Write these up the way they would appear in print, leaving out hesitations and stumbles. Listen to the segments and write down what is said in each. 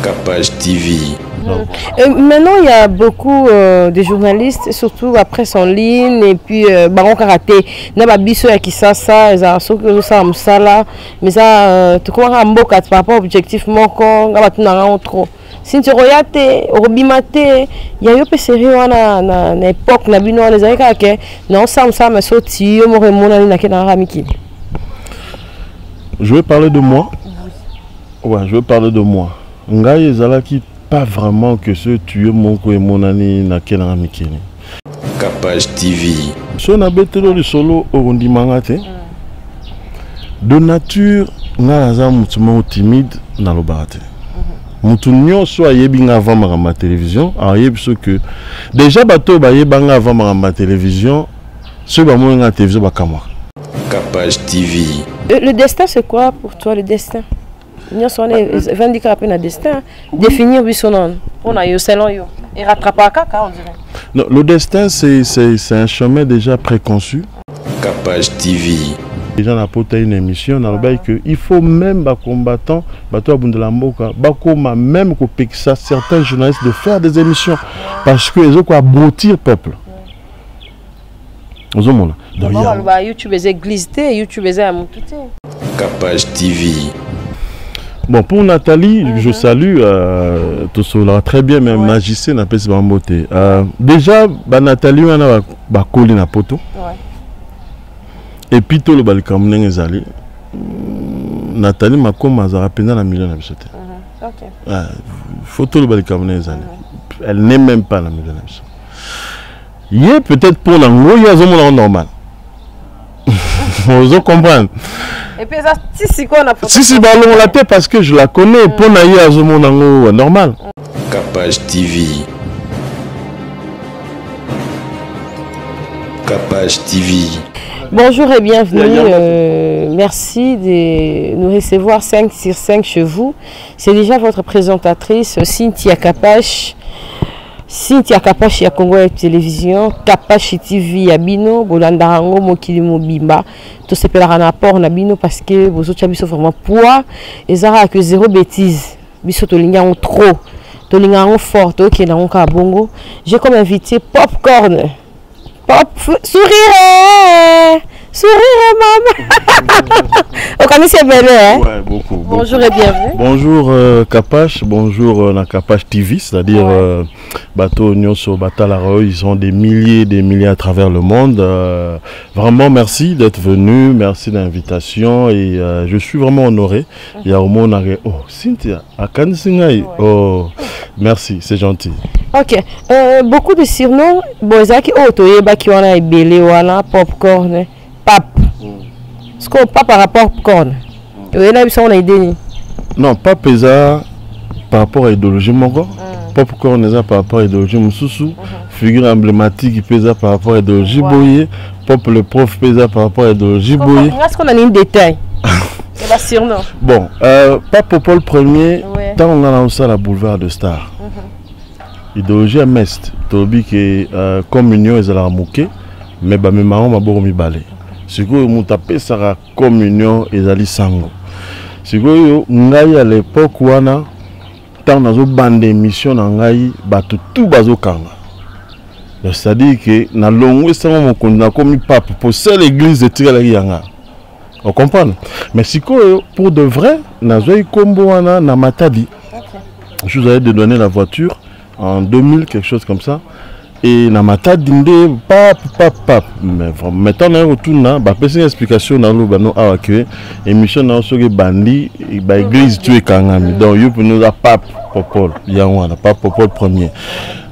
Capage TV. Maintenant, il y a beaucoup de journalistes, surtout la presse en ligne, et puis Baron Karaté. Il y a des gens qui savent ça, ils ont ça, mais ça, tu comprends, par rapport à objectivement, quand on a trop. Si tu regardes, il y a eu des séries à l'époque, il y a eu des séries qui je vais parler de moi. Ouais, je vais parler de moi. Ngai ezalaki pas vraiment que ce tuer mon ko et mon ani na kena mikini. Capage TV. So na betelo le solo orundi mangate. De nature nga za mutumo timide na lobate. Mutu nyonso ayebi nga avant ma télévision, ayebi so que déjà bato ba yebanga avant ma télévision, ceux ba mo nga télévision ba kamwa. Capage TV. Le destin c'est quoi pour toi le destin? Nous sommes un destin, définir son nom. On a eu selon yo. Et rattraper à caca, on dirait. Non, le destin, c'est un chemin déjà préconçu. Capage TV. Déjà, on a porté une émission dans le bail que il faut même les combattants, même certains journalistes de faire des émissions parce que ils ont quoi abrutir le peuple. YouTube est glissé, YouTube est à mon Capage TV. Bon, pour Nathalie, je salue tout cela très bien, mais magicien n'a pas de beauté. Déjà, Nathalie, on a collé na poto. Et puis tout le balcon est allé. Nathalie m'a comme à rappeler la million d'habitants. Photo le balcon est allé. Elle n'est même pas la million d'habitants. Il y a peut-être pour l'anglais, il y a un monde normal. Vous comprenez? Et puis ça, si quoi on a fait. Si on la tête parce que je la connais, pour naïe à ce monde normal. Capage TV. Capage TV. Bonjour et bienvenue. Merci de nous recevoir 5 sur 5 chez vous. C'est déjà votre présentatrice Cynthia Capage. Cynthia Capage ya Congo Télévision, Capage TV ya bino, bolandarango mokili mobimba. Tout se pela rapport na bino parce que vos autres biso vraiment poids et ça que zéro bêtise. Biso to linga on trop, to linga on fort, OK na on ka bongo. J'ai comme invité Popcorn. Pop sourire. Sourire maman. On connaît ces belles hein. Ouais, beaucoup. Bonjour et bienvenue. Bonjour Capage, bonjour la Capage TV, c'est-à-dire bateau Nyonso Batalaroi, ils sont des milliers à travers le monde. Vraiment merci d'être venu, merci de l'invitation et je suis vraiment honoré. Il y a au monde oh Cynthia, Akansingai. Oh merci, c'est gentil. OK. Beaucoup de surnoms, Bozaki Otoyeba qui on a belé voilà Popcorn. Pape. Ce qu'on pas par rapport à Popcorn. Et là on a idée. Non, pas pesa par rapport à l'idéologie Mongo. Popcorn est par rapport à l'idéologie Moussoussou. Figure emblématique qui pesa par rapport à l'idéologie Boye. Pop le prof pesa par rapport à l'idéologie Boye. Est-ce qu'on a un détail? C'est la surnom. Bon, Pape Paul Ier, tant on a lancé la boulevard de Star. Idéologie à Mest. Tobi qui communion est à la mouké. Mais mes marrons m'a beau mi balé. Ce que vous tapez ça communion et ali sango. Ce que ngai à l'époque où on a tant dans une bande d'émission ngai batu tout bazo kanga. C'est-à-dire que na longue ça mon konna comme pape pour seule église de tirer yanga. On comprend. Mais si pour de vrai na zoi kombo wana na Matadi. Je vous avais donné la voiture en 2000 quelque chose comme ça. Et na Matadi dinde pape mais maintenant on retourne ba pesa explication na lo bano awake émission na so ke bandi ba église tu kangami donc you pour nous a pape Popol ya wana pape Popol premier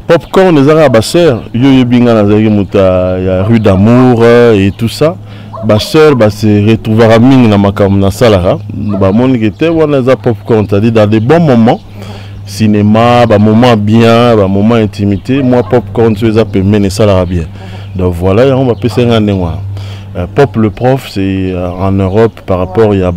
Popcorn les arabes sœur yo yebinga na zaki muta ya rue d'amour et tout ça ba sœur ba se retrouvera mingi na makam na salara ba moni que te wana za Popcorn c'est-à-dire dans des bons moments cinéma, bah moment bien, bah moment intimité, moi Popcorn tu es appelé mener ça la bien. Donc voilà, on va passer un an. Pop le prof c'est en Europe par rapport il y a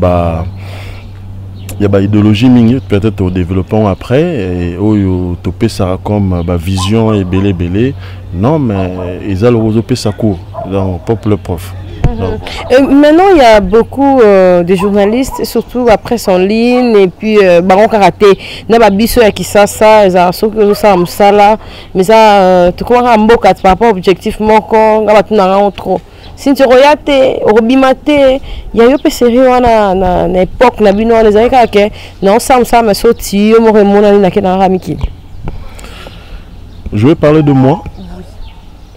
idéologie minute peut-être au développement après et au topé ça comme vision et belé non mais ils ont le rose ça court donc Pop le prof. Maintenant, il y a beaucoup de journalistes, surtout la presse en ligne, et puis Baron Karaté. N'a biso ya kisasa, ça ça msala, mais ça tu crois un beau par rapport objectivement quand on va tout trop. Si tu regardes au bimate, il y a eu peu sérieux na époque na bino les années que non ça me sorti au moremona na ke na ramikini. Je vais parler de moi.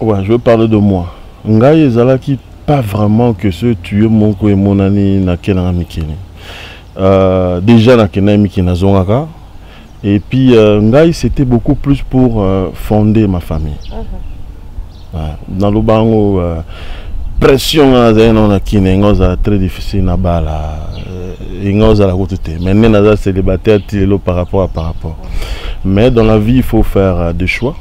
Ouais, je vais parler de moi. Ngai ezalaki pas vraiment que ce tuer mon ko et mon ani na ke na ramikini. Déjà na ke na ramikini na zongaka. Et puis ngai c'était beaucoup plus pour fonder ma famille. Dans le bango pression à qui très difficile na bala à la route mais n'est célibataire par rapport. Mais dans la vie il faut faire des choix.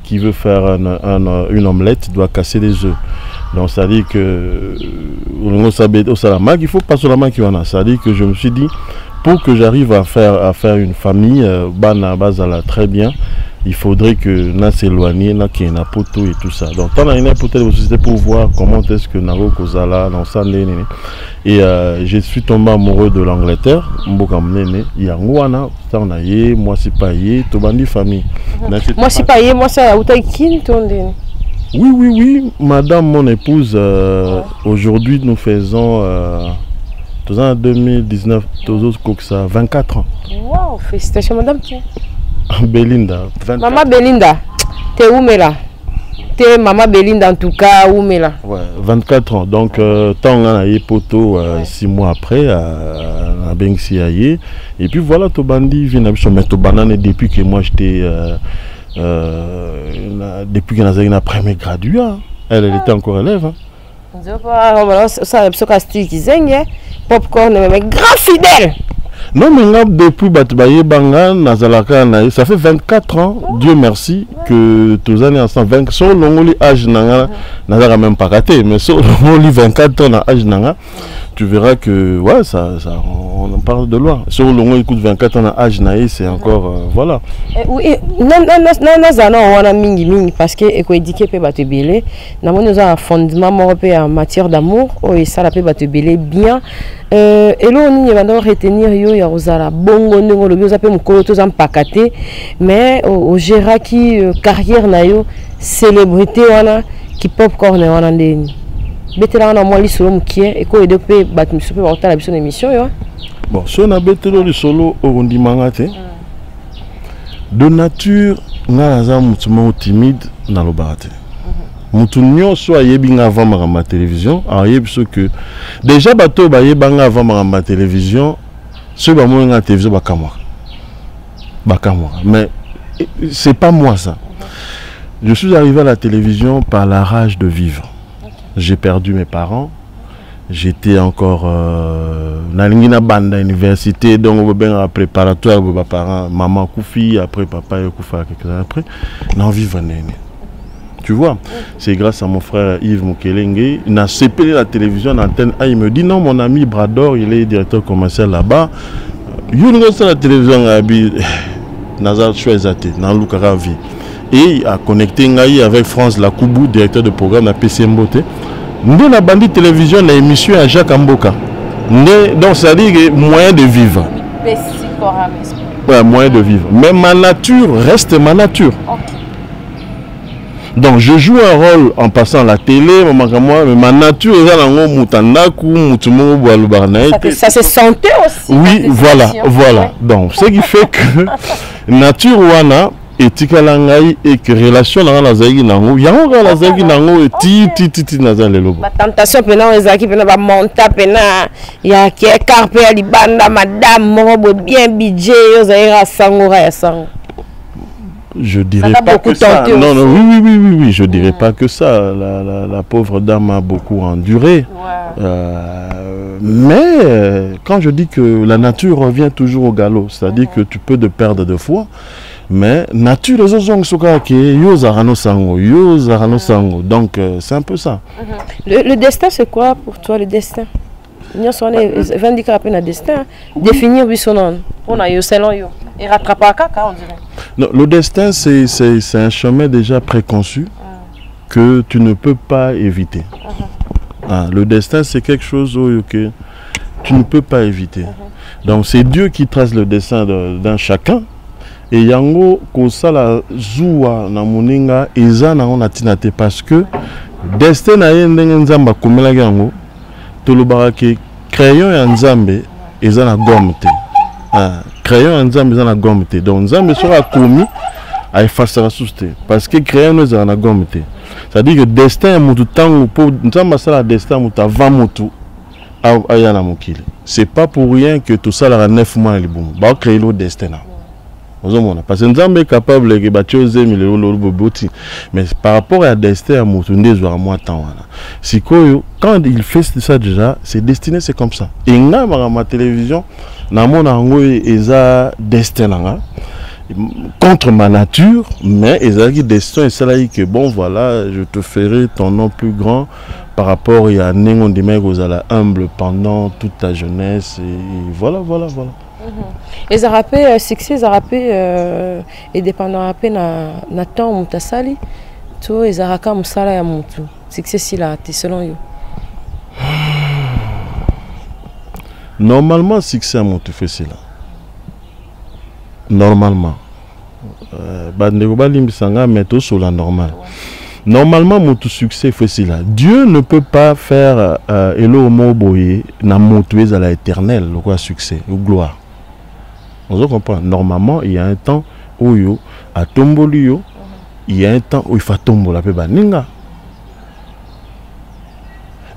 Qui veut faire une omelette doit casser les œufs. Donc ça dit que il faut pas seulement qu'il y en a. Ça dit que je me suis dit pour que j'arrive à faire une famille bana bazala très bien. Il faudrait que na s'éloigner, na qui na poto et tout ça. Donc tant na peut-être c'était pour voir comment est-ce que Naro Kozala dans ça et je suis tombé amoureux de l'Angleterre. Il y a Ngwana, ça on a yé, moi c'est pas yé, Tobandi famille. Moi c'est pas yé, moi c'est Outaïkin tondé. Oui, madame mon épouse aujourd'hui nous faisons en 2019 tous ça 24 ans. Wow, félicitations madame. Belinda. 24. Maman Belinda, t'es où mais là? T'es maman Belinda en tout cas, où mais là? Ouais, 24 ans. Donc, tant on a eu poteau 6 mois après, à Bengsiaye. Et puis voilà, Tobandi vient à mais Tobanane depuis que moi j'étais. Depuis que j'ai un premier graduat. Elle était encore élève. Ça, c'est popcorn, mais grand fidèle. Non, mais depuis Batbaye Nazalaka, ça fait 24 ans, Dieu merci, que tous les années ensemble, 20 sur l'ongoli âge nanga, n'a même pas raté, mais sur l'ongoli 24 ans âge nanga, tu verras que, ouais, on en parle de loin. Sur l'ongoli écoute 24 ans âge naï, c'est encore, voilà. Oui, non, mingi, parce que, éduquer peut battre belé, nous avons un fondement en matière d'amour, et ça la peut battre belé bien. Et là, on va retenir yo Rosala bongo ndongo le bioza pe mukolo to zampakate mais au Géraki carrière na yo célébrité wana qui popcorn wana ndeni betela wana moi li solo mukie et ko aider pe bat miso pe ba la biso émission yo bon so na betelo li solo orundi mangate de nature nga za mutumo timide na lobate mutu nyonso ayebinga avant ma télévision ayebi que déjà bato bayebanga avant ma télévision ceux qui ont la télévision mais c'est pas moi ça. Je suis arrivé à la télévision par la rage de vivre. J'ai perdu mes parents. J'étais encore dans la bande université, donc on bien préparatoire pour mes parents, maman Koufi, après papa Koufa quelques années après. Non vivre tu vois, c'est grâce à mon frère Yves Mukelenge. Il a séparé la télévision d'antenne. Il me dit non, mon ami Brador, il est directeur commercial là-bas. Il a la télévision Nazar Chouezate, dans Lukaravi. Et il a connecté avec France Lakoubou, directeur de programme à PCMBOT. Nous avons bandit télévision dans l'émission à Jacques Amboka. Donc ça dit que moyen de vivre. Ouais, moyen de vivre. Mais ma nature reste ma nature. Donc je joue un rôle en passant à la télé, mais ma nature est ça se sentait aussi. Oui, voilà. Donc ce qui fait que nature wana etikalangai et que relation na la zagi nango, yango la zagi nango ti nazan lelo. Ma tentation pena ezaki pena ba monta pena ya ki carpe ya libanda madame mo bien budget yo zaira sangora ya sango. Je dirais pas que ça. Non, oui, je dirais pas que ça. La pauvre dame a beaucoup enduré. Ouais. Mais quand je dis que la nature revient toujours au galop, c'est-à-dire que tu peux te perdre de fois, mais nature les autres sango. Donc c'est un peu ça. Le destin, c'est quoi pour toi le destin? Nous sommes un destin. Définir son nom. On a eu selon yo. Et rattraper à caca, on dirait. Non, le destin, c'est un chemin déjà préconçu que tu ne peux pas éviter. Le destin, c'est quelque chose que tu ne peux pas éviter. Donc, c'est Dieu qui trace le destin d'un chacun. Et yango, kosala zoua na moninga, eza na on atinate parce que destin na yendenge nzamba komela yango, tolobara ke crayon ya nzambe, eza na gomme te. Crayon ya nzambe, eza na gomme te. Donc, nzambe sera komi, a effacer la souste. Parce que crayon nous eza na gomme te. C'est-à-dire que destin mutu tango pour nzamba sala destin mutu avant mutu aya na mokili. C'est pas pour rien que tout ça la 9 mois les bon. Ba créer le destin là. Parce que nzamba est capable que ba chose mais par rapport à destin mutu ndezo à moi temps wana. Sikoyo quand il fait ça déjà, c'est destiné c'est comme ça. Et nga ma télévision na mona ngo eza destin là. Contre ma nature, mais ils destin et cela que bon voilà, je te ferai ton nom plus grand par rapport à Nengon Dimé Gozala humble pendant toute ta jeunesse et voilà. Et ça rappelle succès, ça rappelle et dépendant rappelé na temps mutasali, tout et ça raka musala ya mutu. Succès si là, t'es selon you. Normalement succès à mutu fait cela. Normalement, normalement, mon succès fait cela. Dieu ne peut pas faire Elo Moboye na motuer à l'éternel, le quoi succès ou gloire. On comprend. Normalement, il y a un temps où yo a tombolio, il y a un temps où il faut tomber la pe baninga.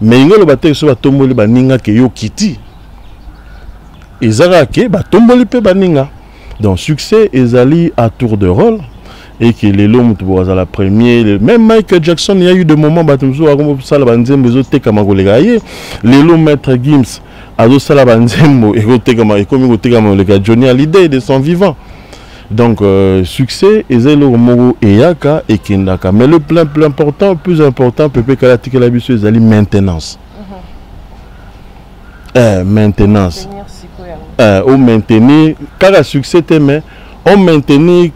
Mais il y a le bataille sur la tomboli baninga que yo kiti. Et zara ke ba tomboli pe baninga. Donc succès ezali à tour de rôle et que les l'homme à la première même Michael Jackson il y a eu des moments batumso comme ça la banzembo zote kama kolegaye les l'homme maître Gims azo sala banzembo et kote kama et comme kote kama le gars Johnny Hallyday de son vivant. Donc succès ezali mogo eyaka et kindaka mais le plus important peut que l'article la biso ezali maintenance. Maintenance. On maintenir car le succès mais on maintenir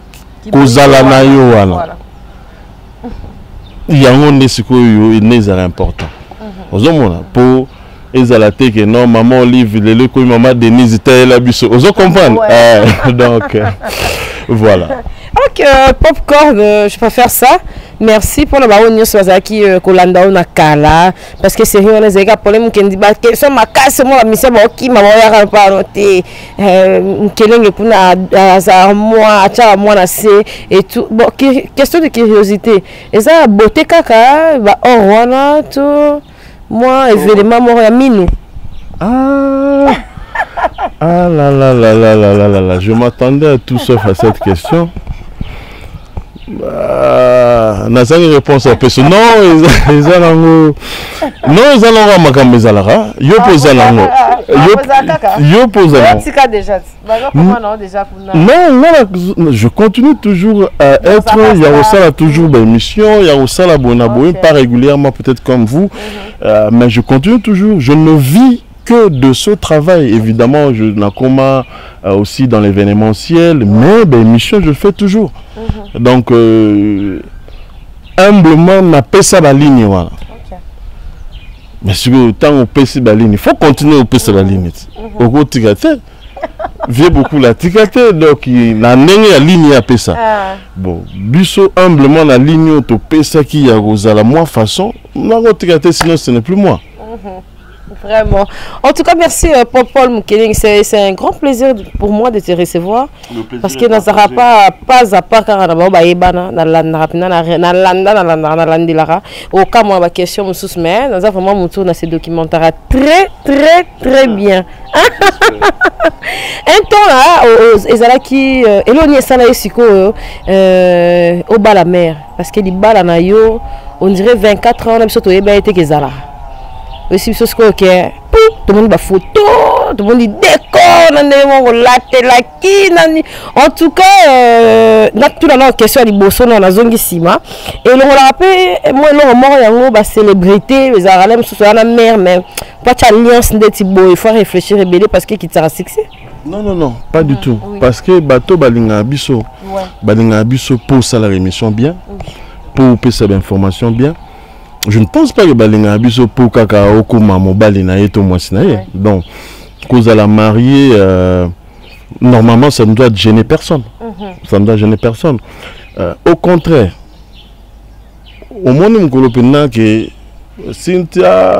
kozala na yo wana yango nesikoyo est important ozomona pour ezalate que non maman Olive le ko maman Denise la biso ozo comprendre donc voilà. Ok, Popcorn, je peux faire ça. Merci pour le baron Swazaki Kolanda na kala parce que c'est rien les gars problème qui dit bah question ma casse moi la mission qui m'a voyé pas noter kelenge kuna za moi acha moi na c'est et tout bon question de curiosité et ça beauté kaka bah oh wana tout moi événement moi ya minu ah là, je m'attendais à tout sauf à cette question. N'a pas de réponse à personne. Non, ils ont makambo ezalara. Yo pozalango. Yo pozalango. Non, je continue toujours à être. Il y a aussi toujours des émissions. Il y a aussi la bonne pas régulièrement peut-être comme vous, mais je continue toujours. Je ne vis que de ce travail. Évidemment, je n'ai comment aussi dans l'événementiel, mais des émissions je le fais toujours. Donc humblement on appelle ça la ligne voilà. Mais si autant on paie la ligne, il faut continuer à payer la ligne. Au côté vieux beaucoup la ticate donc il a la ligne à payer ça. Bon, biso humblement la ligne on te paie ça qui a la moi façon, on a ticate sinon ce n'est plus moi. Vraiment. En tout cas, merci Paul Mukeling. C'est un grand plaisir pour moi de te recevoir. Parce que nous n'avons pas à part car nous avons aucun mois de question, mais nous avons vraiment dans ces documentaires très bien. Un temps là, Ezalaki, Elonie Salaye Siko au bas la mer. Parce que les balles on dirait 24 ans, on a surtout été Gezala. Aussi, tout le monde a photo, tout le monde décore, en tout cas, tout la question de Bosso dans la zone Sima. Et on rappelle, moi, la célébrité, les Arabes sont sur la mer, mais pas de alliance de Thibaut, il faut réfléchir et bêler parce qu'il sera succès. Non, pas du tout. Oui. Parce que bateau balinga biso pour ça la rémission bien, pour payer cette information bien. je ne pense pas que balinga biso pour kaka okuma mobali na yeto mwasi na ye. Donc cause à la mariée normalement ça ne doit gêner personne. Ça ne doit gêner personne. Au contraire, au moins nous colopena que Cynthia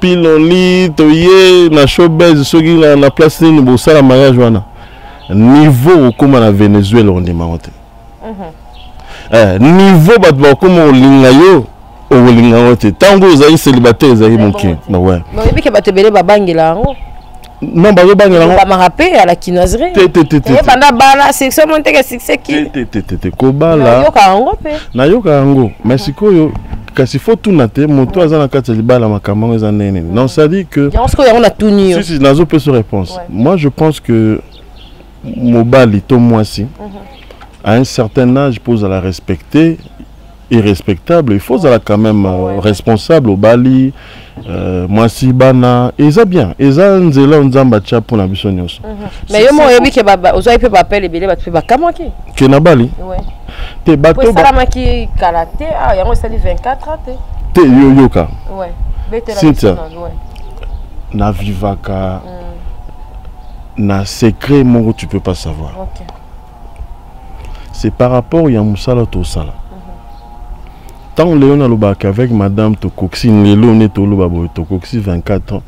piloli toye na showbiz soki na place ni bosa la mariage wana niveau comme na Venezuela on demande. Niveau bat ba comme olinga yo olinga wote tango za célibataire za moki na ouais. Non et puis que batebele babangela ngo. Non ba bangela ngo. Ba me rappeler à la kinoiserie. Et banda bala section monte que succès qui. Ko bala. Yoka ngo pe. Na yoka ngo. Mais sikoyo kasi faut tout naté moto azana kati libala makambo eza nene. Non ça dit que on a tout nié. Si nazo peut se réponse. Moi je pense que mobali to mwasi à un certain âge pose à la respecter irrespectable il faut ça quand même responsable au bali mwasi bana eza bien eza nzela nzamba cha pour na biso nyos. Mais yo mo yebi ke baba ozo pe papel ebele ba pe ba kamaki. Ke na bali? Ouais. Te bato ba maki karaté yango sali 24 ans te. Te yoka. Ouais. Bete la Cynthia. Na vivaka. Na secret mon tu peux pas savoir. OK. C'est par rapport à Moussala Tosala. Tant Léon a l'obak avec Madame Tokoxi, Lélo ne Tolobabo, Tokoxi 24 ans,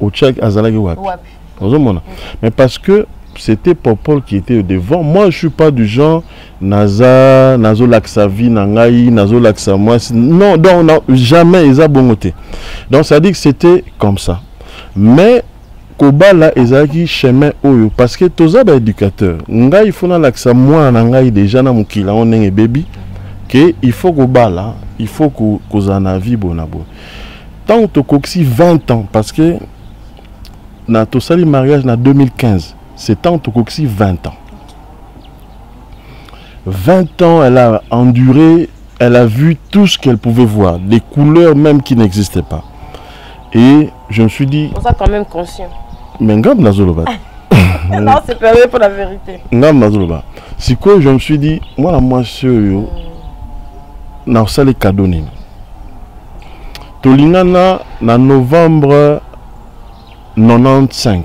au Tchèque Azalagi Wapi. Mais parce que c'était Popol qui était au devant. Moi, je ne suis pas du genre Nazo Laksavi, Nangaï, Nazo Laksamois. Non, jamais ils ont bongoté. Donc ça dit que c'était comme ça. Mais Kobala ezaki chemin oyo parce que toza ba éducateur ngai il faut na laksa moi na ngai déjà na mukila on nenge baby que il faut Kobala il faut que na vie bonabo tant to koksi 20 ans parce que na to sali mariage na 2015 c'est tant to koksi 20 ans 20 ans elle a enduré elle a vu tout ce qu'elle pouvait voir des couleurs même qui n'existaient pas et je me suis dit on est quand même conscient. Mais ngam nazoloba. Non, c'est pas vrai pour la vérité. Ngam nazoloba. Si quoi je me suis dit moi la monsieur na sali cadeau nini. Tolingana na novembre 95.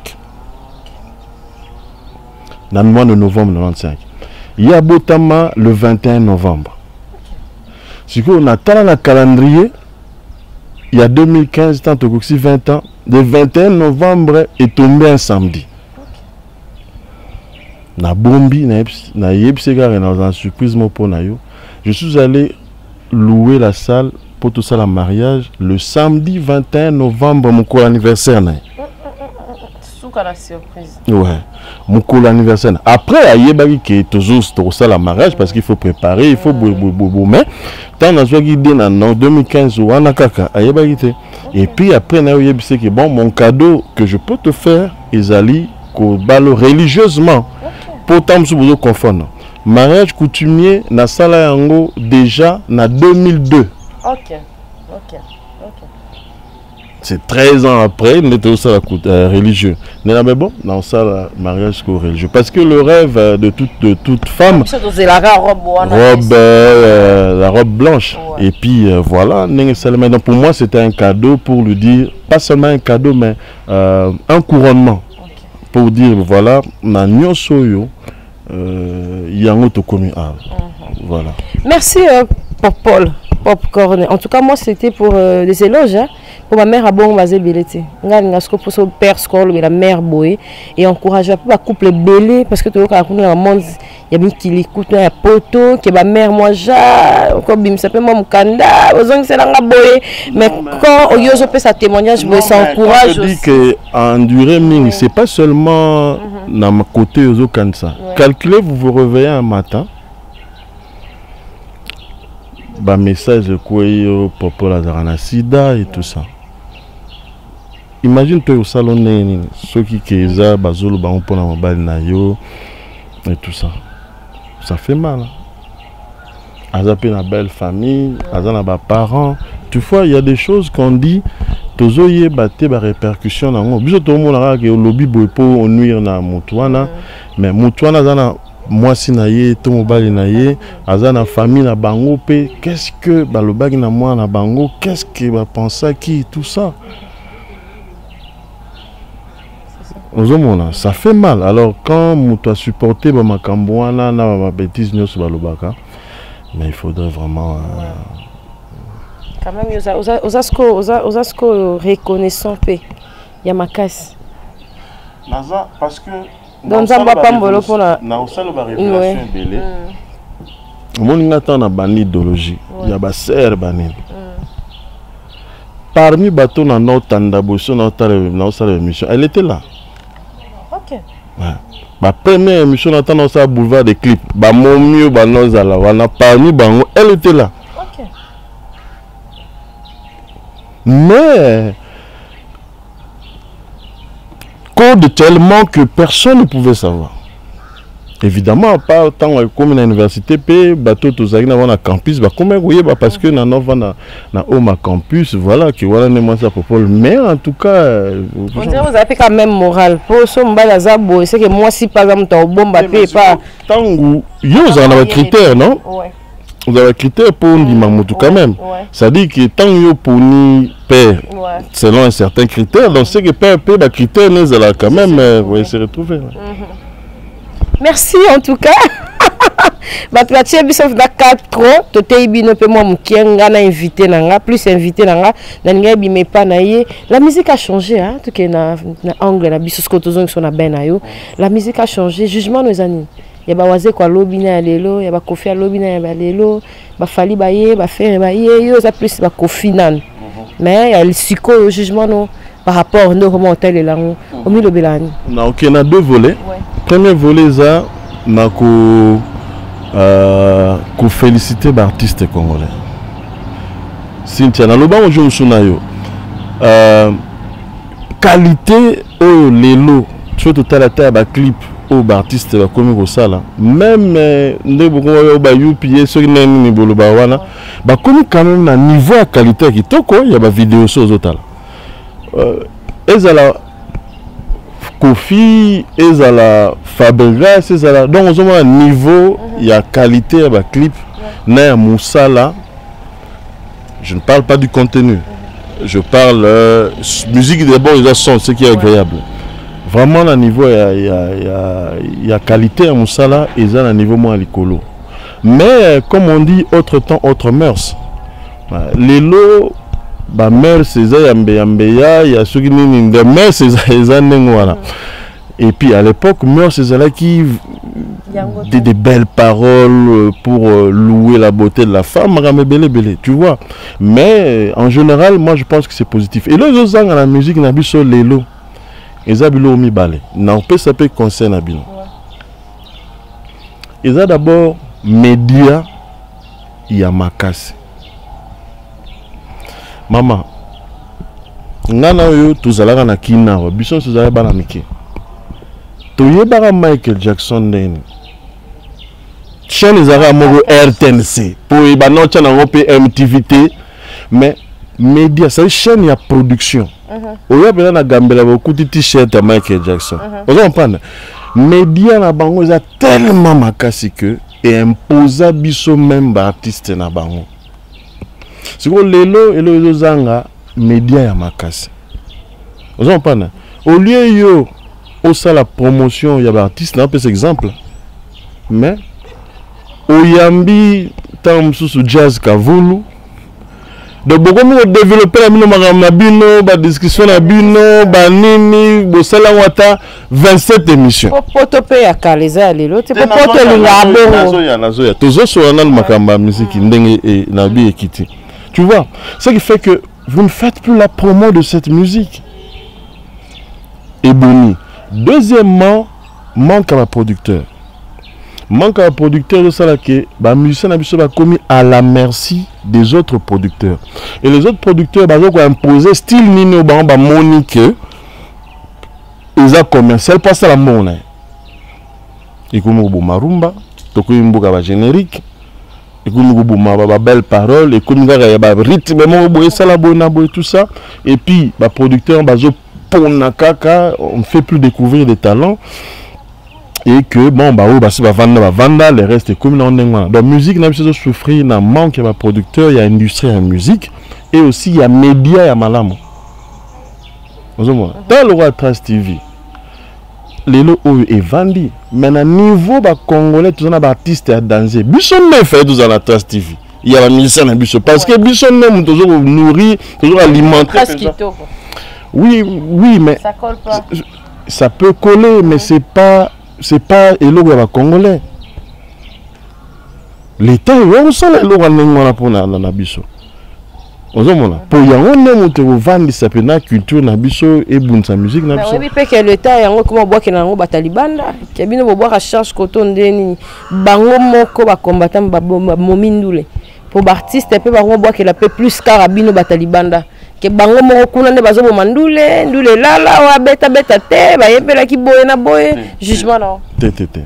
Na mois de novembre 95. Yabotama le 21 novembre. Si quoi on a tala na calendrier il y a 2015 tant que 20 ans. Le 21 novembre est tombé un samedi. Na bombi, na yebsega dans une surprise pour nayo. Je suis allé louer la salle pour tout ça la mariage le samedi 21 novembre mon anniversaire. Souka la surprise. Ouais. Mon anniversaire. Après ayebaki que toujours ça la mariage parce qu'il faut préparer, il faut mais tant na zo guidé en 2015 ou anakaka ayebaki. Et puis après, que bon, mon cadeau que je peux te faire, Isali, que religieusement, pourtant, je vous confondre. Mariage coutumier, na sala yango déjà na 2002. Ok. C'est 13 ans après, on était au sala religieux. Mais bon, dans ça, mariage religieux. Parce que le rêve de toute femme, la robe blanche. Ouais. Et puis voilà, donc pour moi c'était un cadeau pour lui dire, pas seulement un cadeau, mais un couronnement. Okay. Pour dire, voilà, na nyosoyo, yango to komi a. Voilà. Merci Paul. Popcorn. En tout cas, moi, c'était pour des éloges. Hein. Pour ma mère, à bon, basé belleté. Pour son père, la mère boé. Et encourage un peu à couple belé. Parce que tu vois, quand on monde, il y a bien qui l'écoute, il y a poto, qui est ma mère, moi, comme il s'appelle moi, Mukanda, c'est là, boé. Mais quand on y a ça témoignage, ça encourage. Je dis que endurer ming, c'est pas seulement dans ma côté aux ça. Calculez, vous vous réveillez un matin. Bah message quoi pour la sida et tout ça. Imagine toi au salon ceux qui keza bazolo ba on pour la mobile na yo et tout ça. Ça fait mal. Azape na belle famille, azana ba parents. Toutefois, il y a des choses qu'on dit tozoye baté ba répercussion na ngo. Biso to mo na ka ke lobby boy pour nuire na mutwana, mais mutwana zana moi si naye to mobali naye aza na famille na bango pe qu'est-ce que balobaki na moi na bango, qu'est-ce que ba pensa qui tout ça. Ça fait mal. Alors quand tu as supporté ma cambouana na ma bêtise nyos balobaka, mais il faudrait vraiment quand même osasko reconnaissant pe ya makasi. Naza parce que dans un pas mbolo pour la na osalo ba révélation belé. Moninga ta na bani idéologie, ya ba ser bani. Parmi bateau na notre ndaboso na osalo émission, elle était là. OK. Ouais. Ma première émission na ta na osalo boulevard des clips, ba momio ba nozala wana parmi bango, elle était là. OK. Mais code tellement que personne ne pouvait savoir. Évidemment, pas tant comme à l'université, bateau tous na campus, comme parce que na Oma campus, voilà que voilà n'est ça pour mais en tout cas, on dirait vous avez quand même moral. Pour ce mbala c'est que moi si par exemple ton bombe pas tant vous avez un critère, non? Ouais. Vous avez un critère pour Ndimamutu quand même. Ça dit que tant que pour ni père, selon un certain critère, donc c'est que père les critères nous allons quand même se retrouver. Merci en tout cas. Batouatie bisof da 4 trop, toté bino pe moi mukienga na invité nanga, plus invité nanga, na ninga bi me pa na ye. La musique a changé hein, tout que na angle na biso skotozon so na ben na yo. La musique a changé, jugement nos amis. Ya ba waze kwa lobi na lelo, ya ba kofi lobi na ya lelo, ba fali ba ye, ba faire ba ye, yo za plus ba kofi nan. Mais ya le psycho jugement no par rapport no comment tel là au milieu belani. Na OK, na deux volets. Premier volet ça na ko féliciter l'artiste congolais. Cynthia na loba ojo suna yo. Qualité au lelo, surtout ta ba clip au artiste ba komi ko sala. Même ndé boko ba UPA so ni ni boloba wana. Ba komi quand même na niveau à qualité qui toko ya ba vidéo so zotala. Ezala Kofi, ezala Fabregas, ezala donc on a un niveau, il y a qualité à ba clip, na musala. Je ne parle pas du contenu. Je parle musique d'abord, il y a son, ce qui est agréable. Vraiment à niveau il y a qualité à musala et ça à niveau moins l'écolo. Mais comme on dit autre temps autre mœurs. Les lots ba mère c'est ça yambeya ya soki nini de mère c'est ça voilà. Et puis à l'époque mère c'est là qui des belles paroles pour louer la beauté de la femme tu vois. Mais en général moi je pense que c'est positif. Et les autres dans la musique na biso lelo ezabilo mi balé na peut s'appeler concert na bino. Eza d'abord média ya makasi. Maman, ngana yo tuzalaka na kina wa biso tuzala bana mike. Toyebaka Michael Jackson ndeni. Chaîne ezaka moko RTNC pour ibanocha na ngope MTVT mais média c'est chaîne ya production. Oya bela na gambela bokuti t-shirt ya Michael Jackson. Vous comprenez? Média na bango eza tellement makasi que et imposa biso même ba artiste na bango. Si vous lelo et le zanga média ya makasi. Vous comprenez? Au lieu yo au la promotion ya ba artiste na peu exemple. Mais au yambi tam sous jazz kavulu. Donc beaucoup de développer la bino magama bino ba discussion na bino ba nini bo sala wata 27 émissions. Potope ya kaleza lelo te popote linga nazo ya tozo so na makamba musique ndenge e na bi ekiti. Tu vois, ce qui fait que vous ne faites plus la promo de cette musique. Et boni. Deuxièmement, manque à la producteur. Manque à la producteur de ça là que les musiciens sont commis à la merci des autres producteurs. Et les autres producteurs ont imposé style Nino Bamba Monique. Ils ont commercial pas ça la monnaie. Ils ont marumba, ils ont générique. Et comme nous avons belle parole, et comme nous avons rythme, tout ça, et puis les producteurs on ne fait plus découvrir des talents. et que bon bah vanda les restes comme dans donc musique n'a pas souffrir n'a manque de producteur, il y a industrie en musique et aussi il y a média et malamu. Vous voyez dans le roi Trace TV les lots est vendu mais à niveau bah congolais tous on a artistes à danser bison ne fait tous à la Trace TV il y a la musicien à bison parce que bison même toujours nourrir toujours alimenter oui mais ça colle pas ça peut coller mais c'est pas et l'eau va congolais l'état on sent l'eau on a pour na biso ozomona pour yango nemo te vendre ça peut na culture na biso et bunsa musique na biso oui pe que l'état yango comment boire que na ngo batalibanda ke bino boire à charge koto ndeni bango moko ba combattant ba momindule pour artiste pe ba boire que la peu plus carabino batalibanda ke bango moko kuna ne bazo mandule ndule lala wa beta te ba yebela ki boye na boye jugement non te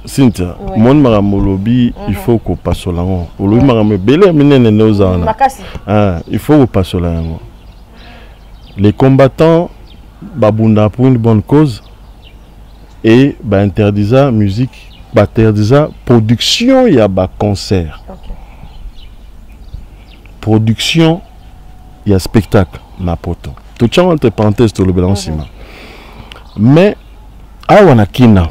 Cynthia mon maramolobi il faut qu'on passe au lango olobi marame belé minene neozana il faut qu'on passe au lango les combattants babunda pour une bonne cause et ba interdisa musique ba interdisa production il y a ba concert production il y a spectacle na poto tout ça entre parenthèses tout le balancement mais awana kina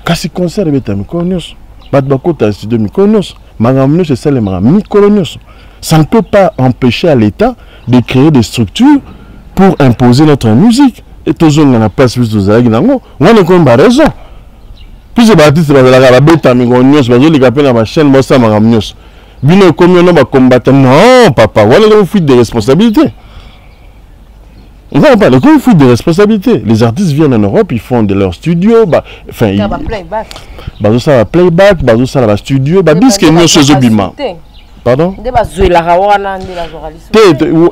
kasi concert beta mikonyos bat bakota studio mikonyos magamno c'est ça les mikonyos ça ne peut pas empêcher à l'état de créer des structures pour imposer notre musique et toujours on a pas plus de zagi nango on a comme raison puis c'est bâti c'est la beta mikonyos bazo les capé na ma chaîne moi ça magamnos bino comme on va combattre non papa voilà le fuite de responsabilité. On va pas le conflit de responsabilité. Les artistes viennent en Europe, ils font de leur studio, enfin ils playback. Bazo ça va playback, bazo ça va studio, disque nous chez Obima. Pardon? De bazo la rawana de la journaliste.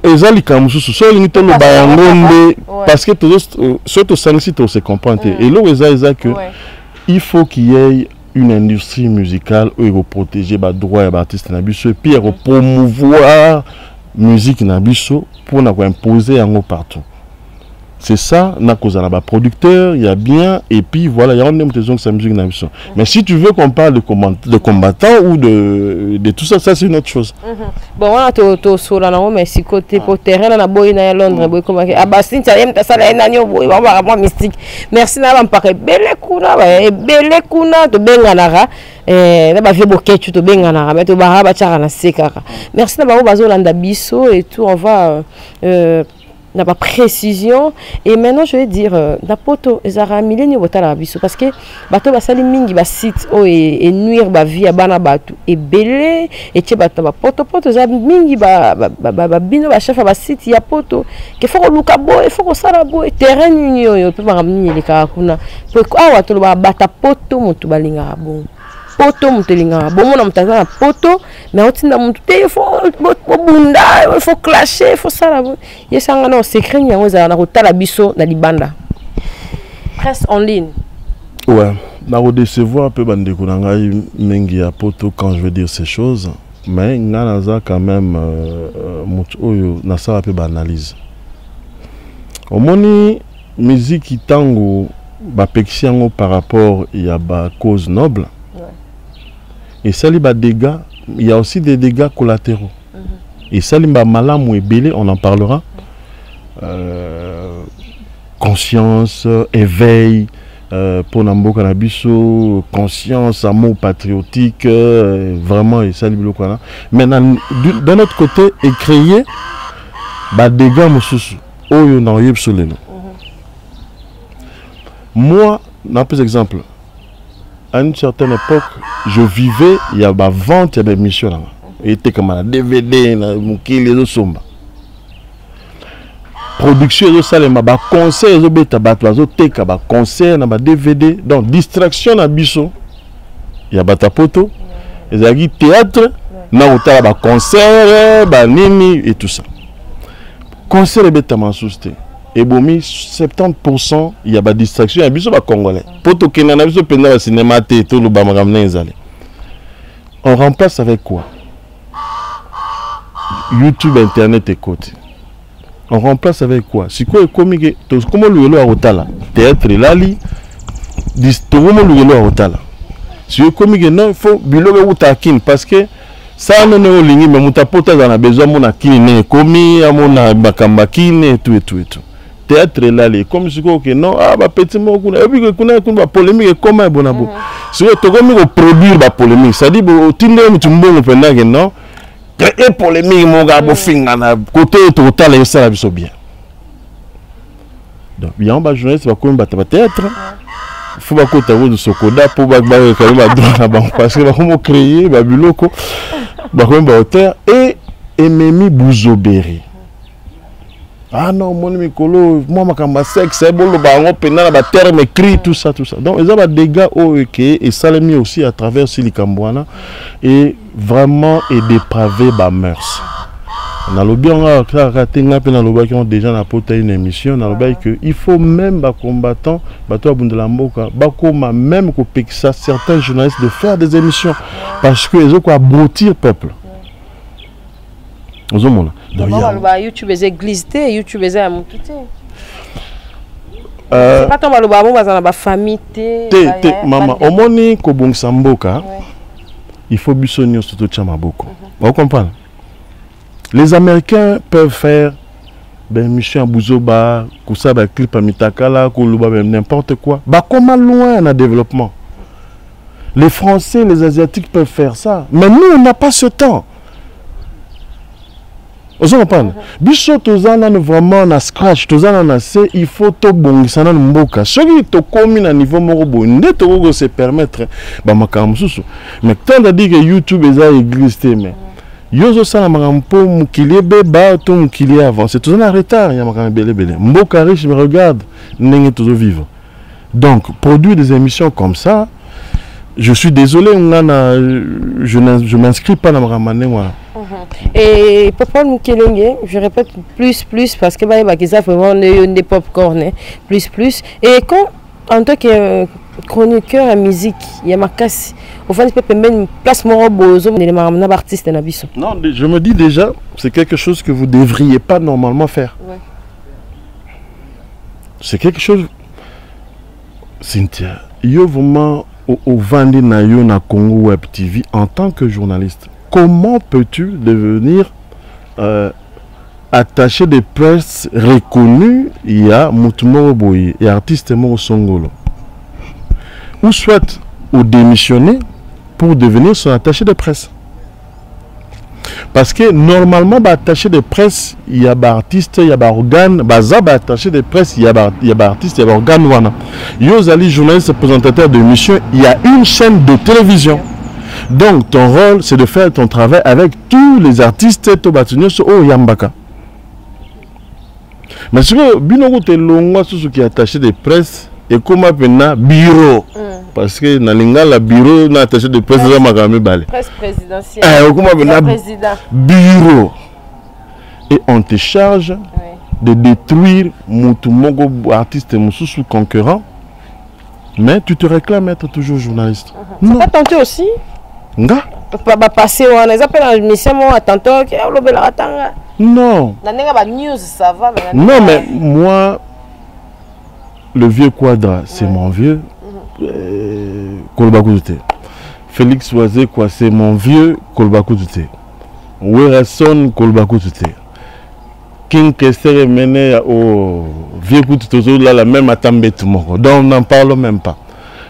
Ezali kamususu so limite le bayangonde parce que tous surtout sanksi to se comprendre et là eza que il faut qu'il y ait une industrie musicale où il faut protéger les droits des artistes na biso et puis promouvoir musique na biso pour imposer en partout. C'est ça, n'a cause à la producteur, il y a bien, et puis voilà, il y a une des que sa musique na biso. Mais si tu veux qu'on parle de combattants ou de tout ça, ça c'est une autre chose. Bon, on a tout sur la mais si côté pour terrain, on a boy na Londres, boy comme ah bah si tu aimes ta salle na nyo boy, on va mystique. Merci na m'pare belle kuna to benganara na ba vieux boketu to benganara, mais to ba ba tchara na sekaka. Merci na ba bazo landa biso et tout, on va n'a pas précision et maintenant je vais dire na poto ezara mileni botala biso parce que bato basali mingi ba site o et nuire ba vie bana batu et belé et tie bato ba poto za mingi ba bino ba chef ba site ya poto que faut luka bo et faut sala bo terrain nyo yo pe ba ramini le ka kuna pour awa to ba bata poto mutu balinga bon poto mutelinga bon mona mutazana poto mais otinda mutu te faut bunda il faut clasher il faut ça là yesanga na secret nyango za na kotala biso na libanda presse en ligne ouais na redecevoir peu bande ko ngai mengi ya poto quand je veux dire ces choses mais ngana za quand même mutu oyo na ça peu analyse omoni musique itango ba pexiango par rapport il y a ba cause noble. Et ça, il y a des dégâts, il y a aussi des dégâts collatéraux. Et ça, il y a malam et belé, on en parlera. Conscience, éveil, pour Nambo Kanabiso, conscience, amour patriotique, vraiment, et ça, il y a. Maintenant, d'un autre côté, et créer des dégâts, moi, dans plus exemple, à une certaine époque, je vivais, il y a des ventes, il y a des missions. Il était comme un DVD, les autres sommes. Production, il y a des concerts, il y a des concerts, il y a des DVD. Donc, distraction, il y a des tapoto, il y a des théâtre, il y a des concerts, et tout ça. Concert, il y a des et bomi 70% il y a des distractions, il y a des congolais. Pour tout le monde, il y a des cinéma, tout le monde. On remplace avec quoi? YouTube, Internet et côté. On remplace avec quoi? Si quoi est comique, comment le vélo à Otala? Théâtre, lali, Togomo lugelo hotala. Si vous comme non, il faut biloga utakin parce que ça non est ligne mais mutapota dans la besoin mon akine komi amona bakambakine et tout. Théâtre là les comme si que non ba petit mo kuna et puis que kuna ba polémique comme bonabo. Si vous togomi ko produire ba polémique, ça dit bo tinde mutumbongo penda que non. Et polémique mon gars bo finga na côté total et ça biso bien. Donc bien ba journaliste ba ko mbata théâtre. Il faut que vous sokoda pour parce que va créer babiloko ba hauteur et Ememi Bouzoberi. Ah non mon mikolo moi makamba sexe bolo ba ngo pena ba terme écrit tout ça. Donc ils ont des dégâts et ça les mis aussi à travers Silikambwana et vraiment et dépravé ba mœurs. Dans le bien, on a déjà apporté une émission. Il faut même les combattants, même certains journalistes de faire des émissions parce qu'ils ont abrutir le peuple. YouTube est glissé, YouTube est amouté. C'est pas ton malobamo, mais dans la famille. Maman, au moment où bon samboka, il faut buissonner surtout chamaboko. Vous comprenez? Les Américains peuvent faire des missions à Bouzoba, des clips à Mitakala, n'importe quoi. Comment loin on a développement? Les Français, les Asiatiques peuvent faire ça. Mais nous, on n'a pas ce temps. Vous comprenez? Biso tozana vraiment na scratch, tozana na se, il faut to bongisa na mboka. Soki to komi na niveau moko bo, nde to se permettre ba makambo susu. Mais tant de dire que YouTube existé mais Yozo sana makampo mukili beba to mukili avance. Tout en retard, ya makambo belé. Mboka riche me regarde, nenge toujours vivre. Donc produire des émissions comme ça, je suis désolé, je m'inscris pas dans Ramané moi. Et Papa Mukelenge, je répète plus parce que ça vraiment des popcorn plus. Et quand en tant que chroniqueur à musique, il y a ma casse. Au fond, il peut mettre une place morobozo mais les artistes na biso. Non, je me dis déjà, c'est quelque chose que vous devriez pas normalement faire. Ouais. C'est quelque chose. Cynthia, yo vraiment au Vandi na yo na Congo Web TV en tant que journaliste. Comment peux-tu devenir attaché de presse reconnu? Il y a Moutoumoro Boye et artiste Moro Songolo. Ou soit ou démissionner pour devenir son attaché de presse. Parce que normalement, attaché de presse, il y a des artistes, il y a des organes, attaché de presse, il y a des artistes, il y a des organes. Il y a des journalistes, présentateurs d'émissions, il y a une chaîne de télévision. Donc, ton rôle, c'est de faire ton travail avec tous les artistes au Yambaka. Mais si vous avez qui est attaché de presse, et comment maintenant bureau. Parce que dans le bureau, on a attaché de presse, presse présidentielle. Bureau. Et on te charge de détruire Moutumogo, artiste sous concurrent. Mais tu te réclames être toujours journaliste. Ça peut tenter aussi. Nga? Passer, on les appelle en mission, tantôt, non. News, ça va. Non, mais moi, le vieux Quadra, c'est mon vieux. Kolbakouté. Félix Oisé, quoi, c'est mon vieux Kolbakouté. Werrason Kolbakouté. King Kester est mené au vieux Koutozo, là, la même attambé tout le monde. Donc, on n'en parle même pas.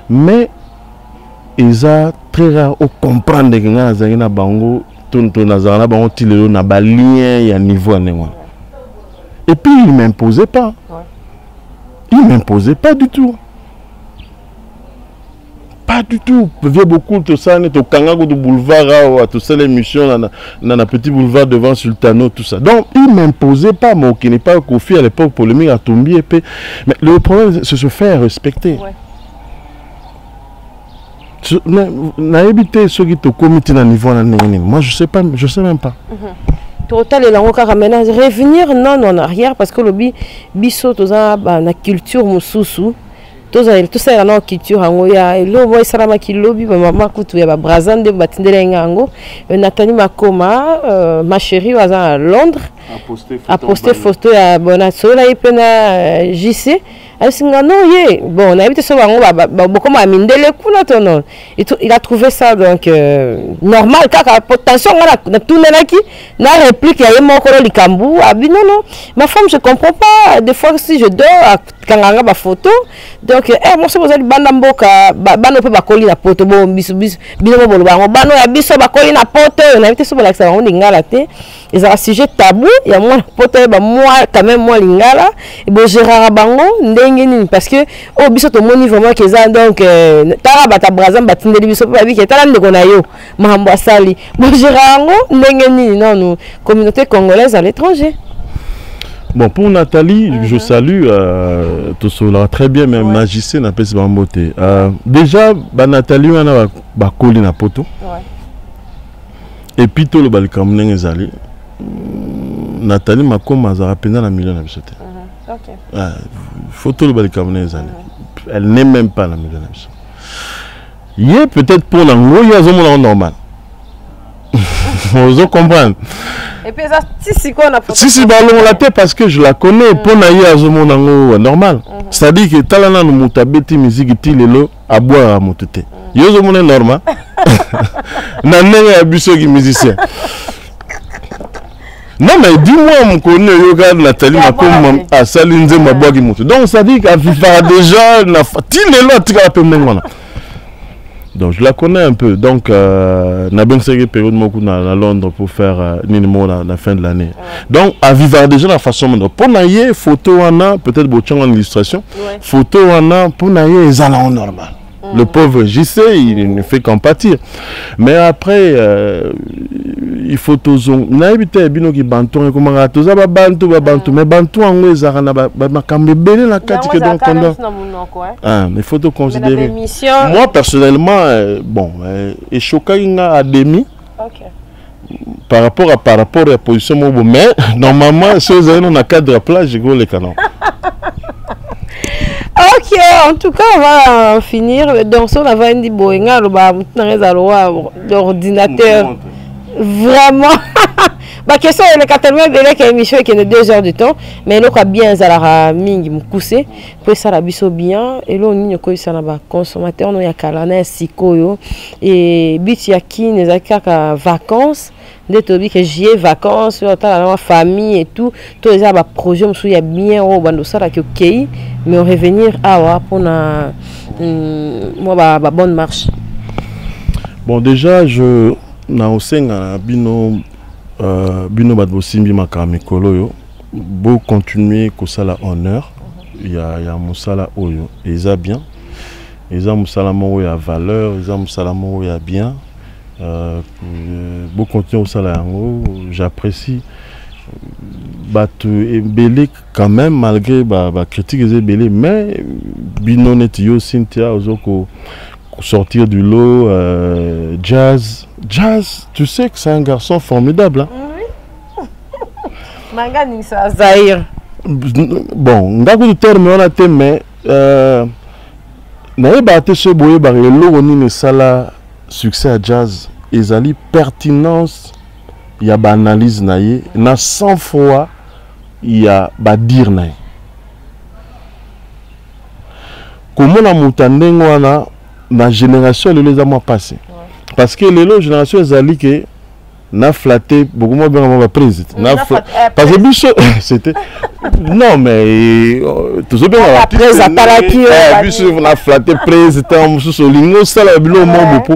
Mais, ils ont très rare au comprendre que nous avons bango, tout nazarana bango tilelo na balien ya niveau anéwa. Et puis, ils ne m'imposaient pas. Ils ne m'imposaient pas du tout. Pas du tout. Il y a beaucoup de ça, au Kangago du boulevard, tout ça, l'émission, dans le petit boulevard devant Sultano, tout ça. Donc, ils ne m'imposaient pas, moi, qui n'est pas confié à l'époque pour le mire à tomber. Mais le problème, c'est se faire respecter. Ouais. Moi, je sais pas, je sais même pas. Total et revenir non en arrière parce que le biso toza na culture mususu. Tout ça dans culture ango ya elo boy salama ki lobi mama kutu ya brazande batindele ngango Nathalie Makoma ma chérie was à Londres a posté photo ya bona sola ipena JC Bon, on a évité ce il a trouvé ça donc normal. Attention, on a tourné là qui n'a réplique, il y a mon colo Likambu. Non, ma femme, je comprends pas. Des fois, si je dors, quand on a ma photo, donc, moi, c'est vous avez bandamboka, bano peut bakoli na poto, bon, bisu, bino, bano, ya biso bakoli na poto, on a évité ce que on lingala te. Ils ont un sujet tabou, il y a moi, poto, moi, quand même, moi, lingala, et bon, Gérard Bango, ndengeni, parce que, oh, biso, to moni vraiment qu'ils ont donc, tara bata brazam, batinde, biso, papi, qui est à l'andekonayo, mahambo asali, bon, Gérard Bango, ndengeni, non, nous, communauté congolaise à l'étranger. Bon, pour Nathalie, je salue tout cela très bien, même magicien n'a pas ce beauté. Déjà, Nathalie, on a bakoli na poto. Et puis tout le balcam n'engezali. Nathalie m'a comme à peine la million à bisoter. Photo le balcam n'engezali. Elle n'est même pas la million à bisoter. Il est peut-être pour l'anglais, il y a un monde normal. Vous comprenez. Et puis ça, si on a si on la tête parce que je la connais pour naïe à monde normal. C'est-à-dire que talana nous mutabeti musique tilelo à boire à monter. Yo zo monde normal. Na nene abuso qui musicien. Non mais dis-moi mon connaît yo regarde Nathalie ma comme à salinze ma boire qui monte. Donc ça dit qu'à vivre déjà na tilelo tika pe mengwana. Donc je la connais un peu. Donc na ben série période moi à Londres pour faire Ninimo la fin de l'année. Donc à vivre déjà la façon pour naïe photo on a peut-être beaucoup en illustration. Photo on a pour naïe ils en normal. Le pauvre JC il ne fait qu'en pâtir. Mais après il faut tous naïbité bino qui bantou comment tous ba bantu mais bantu en les arana ba makambe belé la kati que donc mais faut te considérer. Moi personnellement bon et chokainga à demi. Par rapport à la position mais normalement si vous avez un cadre à plage je go les canons. Ok, en tout cas, on va finir. Donc, on va dire l'ordinateur. Vraiment. Ma question est que l'émission est de 2 heures de temps. Mais il y a bien Zalara Ming Moukousse. Pour ça, la biso bien. Et là, on a un consommateur. On a un sikoyo. Et bitiaki, les vacances. Dès que j'ai vacances, la famille et tout, tous les projets, il y a bien au mais on revenir pour la bonne marche. Bon, déjà, je n'ai bino badbosimbi makamikolo yo, beau continuer que ça la honneur, il y a musala oyo, et ça bien, et ça musala mo ya valeur, et ça musala mo ya bien. Beaucoup continuer au salaire, j'apprécie. Belé quand même malgré la critique des belé, mais binonet yo Cynthia ozoko sortir du lot jazz, tu sais que c'est un garçon formidable. Oui. Mangani ça Zahir. Bon, ngako du terme on a mais naé baté ce boye ba le logoni ne sala succès à jazz et ali pertinence il y a analyse naie na 100 fois il y a dire naie comment la mutande wana na génération les a passé parce que les génération zali que n'a flatté beaucoup moins bien ma prise parce que c'était non mais tout ça bien la flatté président sous lingo ça la bilo beaucoup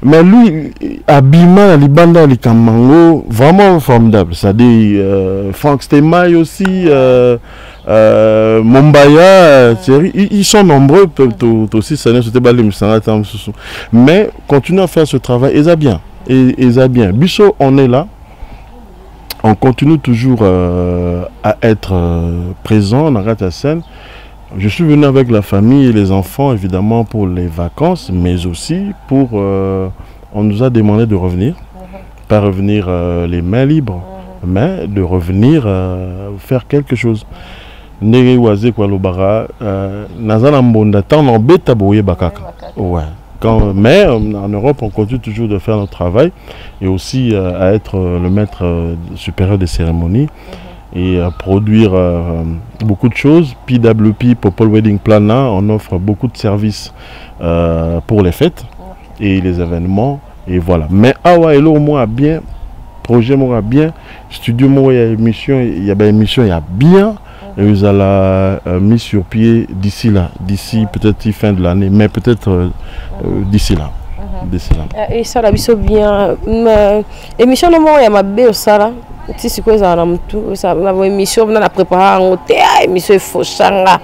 mais lui habillement li banda li kamango vraiment formidable ça dit Frank Stemay aussi Mombaya ils sont nombreux aussi ça n'est pas les mais continue à faire ce travail et ça bien. Et ça bien. Bisso, on est là. On continue toujours à être présent dans la scène. Je suis venu avec la famille et les enfants, évidemment, pour les vacances, mais aussi pour... on nous a demandé de revenir. Pas revenir les mains libres, mais de revenir faire quelque chose. Ouais. Mais en Europe, on continue toujours de faire notre travail et aussi à être le maître supérieur des cérémonies. et produire beaucoup de choses. PWP, Popol Wedding Planner, on offre beaucoup de services pour les fêtes et les événements. Et voilà. Mais awa hello moi bien, projet moi bien, studio moi il y a émission, il y a émission, il y a bien. Et vous allez mis sur pied d'ici là, d'ici peut-être fin de l'année, mais peut-être d'ici là. Et ça la biso bien. Émission non moi il y a ma belle ça là. Si c'est quoi ça ça ma émission on a préparé en théâtre, émission faut changa.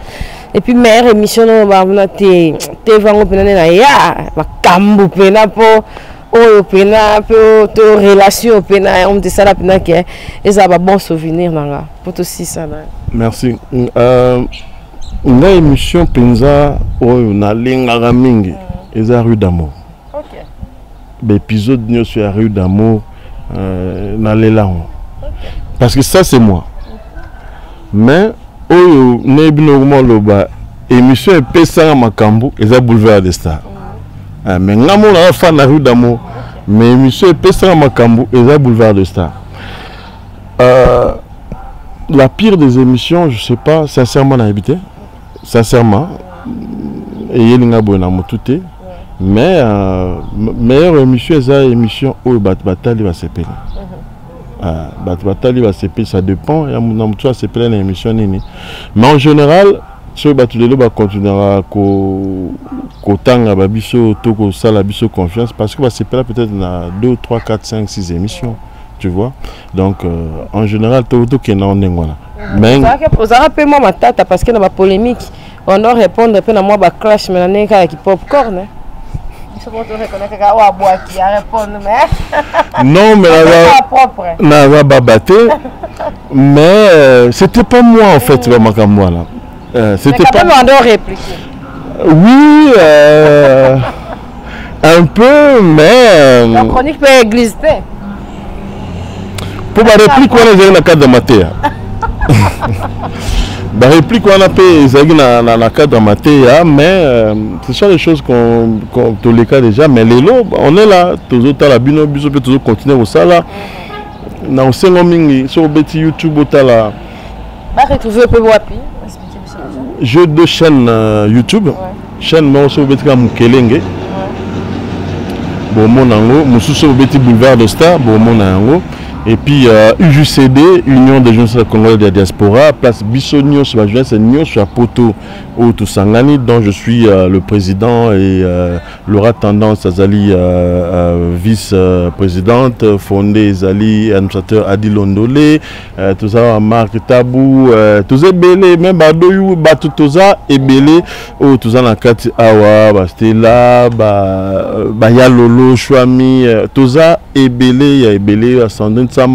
Et puis meilleure émission non ba on a te vango pena na ya ba kambu pena po o pena po to relation pena on te ça la pena que et ça va bon souvenir nanga pour aussi ça là. Merci. Une émission penza on a linga mingi eza rue d'amour. OK. L'épisode nous sur la rue d'amour na lela. Parce que ça c'est moi. Mais oyo nebino loba émission epesa makambo eza boulevard des stars. Mais ngamo na fa na rue d'amour mais émission epesa makambo eza boulevard des stars. La pire des émissions, je sais pas, sincèrement na habité. Sincèrement et yelinga bona motute mais meilleure émission eza émission oyo batali va s'appeler. Batali va s'appeler, ça dépend ya mutu va s'appeler na émission nini. Mais en général so batulelo ba continuera ko tanga ba biso to ko sala biso confiance parce que va s'appeler peut-être na 2 3 4 5 6 émissions, tu vois. Donc en général to ke na ondengwana. Mais vous avez moi ma tata parce que dans la polémique on doit répondre peu na moi ba clash mais na neka ki popcorn. Non, mais mais c'était pas moi en fait, c'était pas moi. Oui, un peu, mais la chronique peut exister. Pour ma réplique, on est dans le cadre de matière. La réplique on a payé dans la cadre matière, mais ce sont des choses qu'on tous les cas déjà, mais les lots, on est là, tous les autres la bino biso peut toujours continuer au sala. Na au mingi sur beti YouTube là. Ba retrouver peu wapi. J'ai 2 chaînes YouTube. Chaîne moi sur beti comme Kelenge. Bon mon ango, mususu beti boulevard de Star, bon mon ango. Et puis UJCD, Union des jeunes congolais de la diaspora, place Bissonio sur la jeunesse Nio sur Poto au Toussangani, dont je suis le président et Laura Tendance Azali vice-présidente, fondé Zali administrateur Adi Londolé, tout ça Marc Tabou, tout ça belé, même Badoyou, Batutoza et belé, au tout ça na kati awa, Bastela, Bayalolo, Chouami, tout ça et belé, ya belé ascendant. À